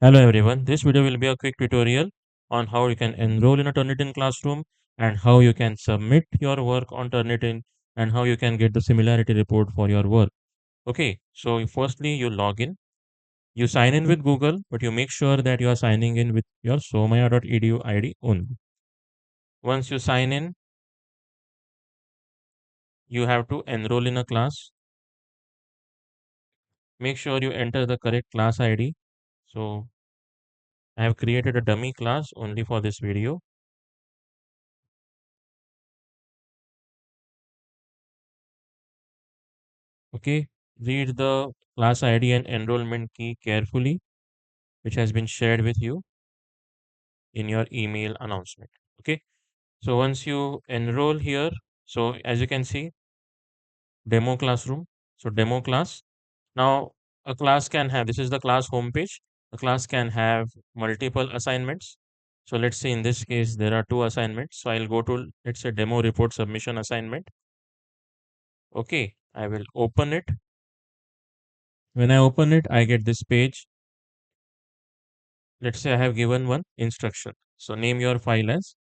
Hello everyone, this video will be a quick tutorial on how you can enroll in a Turnitin classroom and how you can submit your work on Turnitin and how you can get the similarity report for your work. Okay, so firstly you log in, you sign in with Google, but you make sure that you are signing in with your somaya.edu ID only. Once you sign in, you have to enroll in a class. Make sure you enter the correct class ID. So I have created a dummy class only for this video. Okay, read the class ID and enrollment key carefully, which has been shared with you in your email announcement. Okay, so once you enroll here, so as you can see, demo classroom. So demo class. Now a class can have, this is the class homepage. A class can have multiple assignments. So let's say in this case, there are two assignments. So I'll go to, let's say, demo report submission assignment. Okay, I will open it. When I open it, I get this page. Let's say I have given one instruction. So name your file as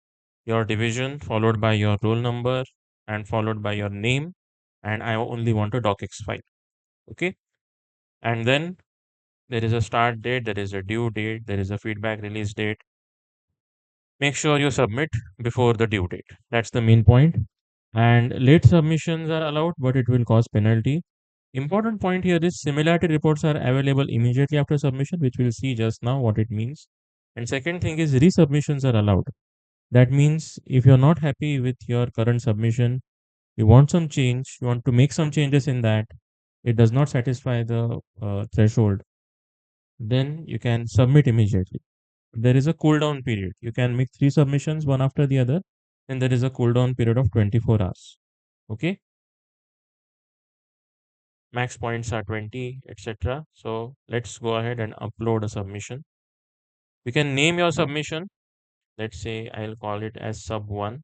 your division followed by your roll number and followed by your name. And I only want a docx file. Okay. And then there is a start date, there is a due date, there is a feedback release date. Make sure you submit before the due date. That's the main point. And late submissions are allowed, but it will cause penalty. Important point here is similarity reports are available immediately after submission, which we'll see just now what it means. And second thing is resubmissions are allowed. That means if you're not happy with your current submission, you want some change, you want to make some changes in that, it does not satisfy the threshold, then you can submit immediately. There is a cool down period. You can make three submissions one after the other, and there is a cool down period of 24 hours. Okay, max points are 20, etc. So let's go ahead and upload a submission. You can name your submission. Let's say I'll call it as sub 1.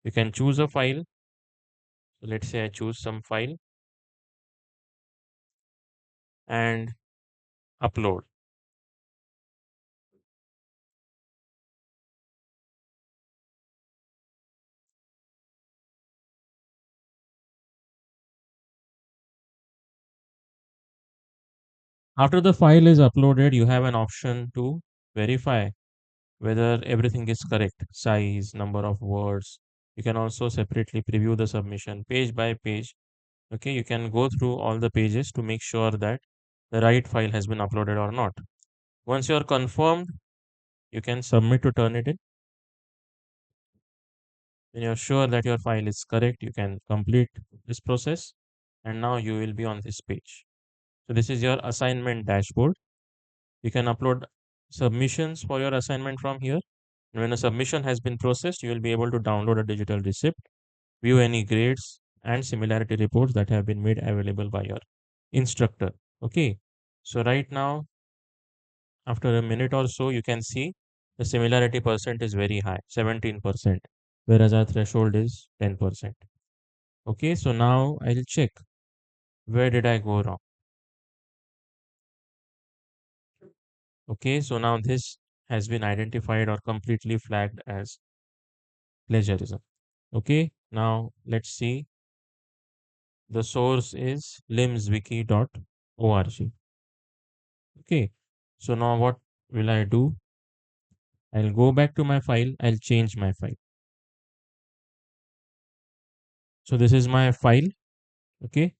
You can choose a file. So let's say I choose some file and upload. After the file is uploaded, you have an option to verify whether everything is correct, size, number of words. You can also separately preview the submission page by page. Okay, you can go through all the pages to make sure that the right file has been uploaded or not. Once you are confirmed, you can submit to Turnitin. When you're sure that your file is correct, you can complete this process. And now you will be on this page. So this is your assignment dashboard. You can upload submissions for your assignment from here. When a submission has been processed, you will be able to download a digital receipt, view any grades and similarity reports that have been made available by your instructor. Okay. So right now, after a minute or so, you can see the similarity percent is very high, 17%, whereas our threshold is 10%. Okay. So now I'll check where did I go wrong. Okay. So now this has been identified or completely flagged as plagiarism. Okay. Now let's see. The source is limswiki.org. Okay. So now what will I do? I'll go back to my file. I'll change my file. So this is my file. Okay.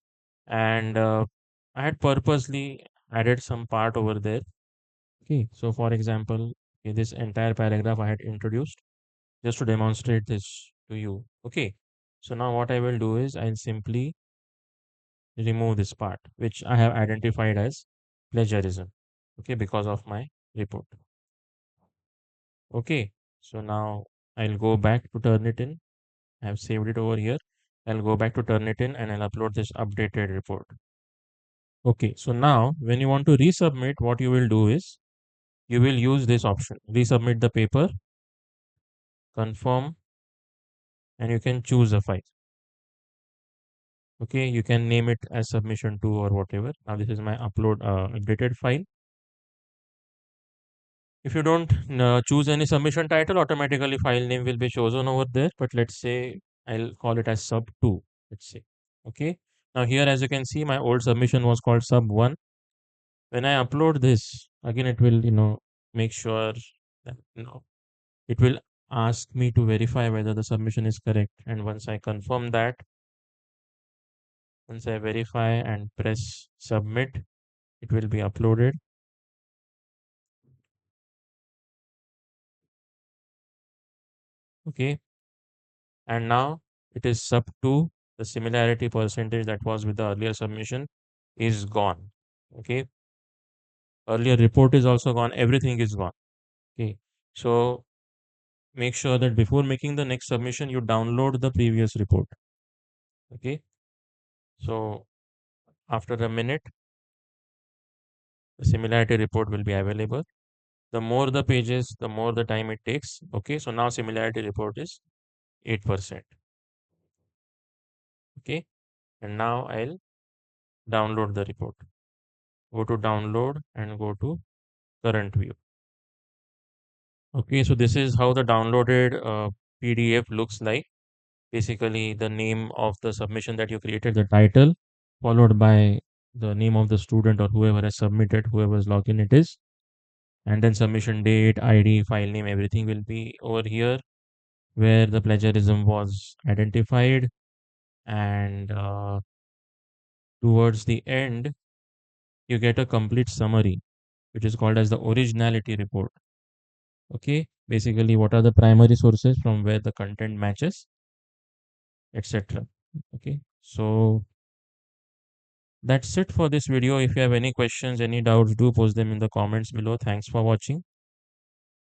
And I had purposely added some part over there. Okay. So for example, okay, this entire paragraph I had introduced just to demonstrate this to you. Okay. So now what I will do is I'll simply remove this part, which I have identified as plagiarism. Okay. Because of my report. Okay, so now I'll go back to Turnitin. I have saved it over here. I'll go back to Turnitin and I'll upload this updated report. Okay, so now when you want to resubmit, what you will do is you will use this option, resubmit the paper, confirm, and you can choose a file. Okay, you can name it as submission 2 or whatever. Now this is my updated file. If you don't choose any submission title, automatically file name will be chosen over there. But let's say I'll call it as sub 2, let's say. Okay. Now here, as you can see, my old submission was called sub 1. When I upload this, again, it will, make sure that, it will ask me to verify whether the submission is correct. And once I confirm that, once I verify and press submit, it will be uploaded. Okay. And now it is sub 2. The similarity percentage that was with the earlier submission is gone. Okay. Earlier report is also gone. Everything is gone. Okay. So make sure that before making the next submission, you download the previous report. Okay. So after a minute, the similarity report will be available. The more the pages, the more the time it takes. Okay. So now similarity report is 8%. Okay. And now I'll download the report. Go to download and go to current view. Okay, so this is how the downloaded PDF looks like. Basically, the name of the submission that you created, the title, followed by the name of the student or whoever has submitted, whoever's login it is, and then submission date, ID, file name, everything will be over here where the plagiarism was identified. And towards the end, you get a complete summary, which is called as the originality report. Okay, basically, what are the primary sources from where the content matches, etc. Okay, so that's it for this video. If you have any questions, any doubts, do post them in the comments below. Thanks for watching.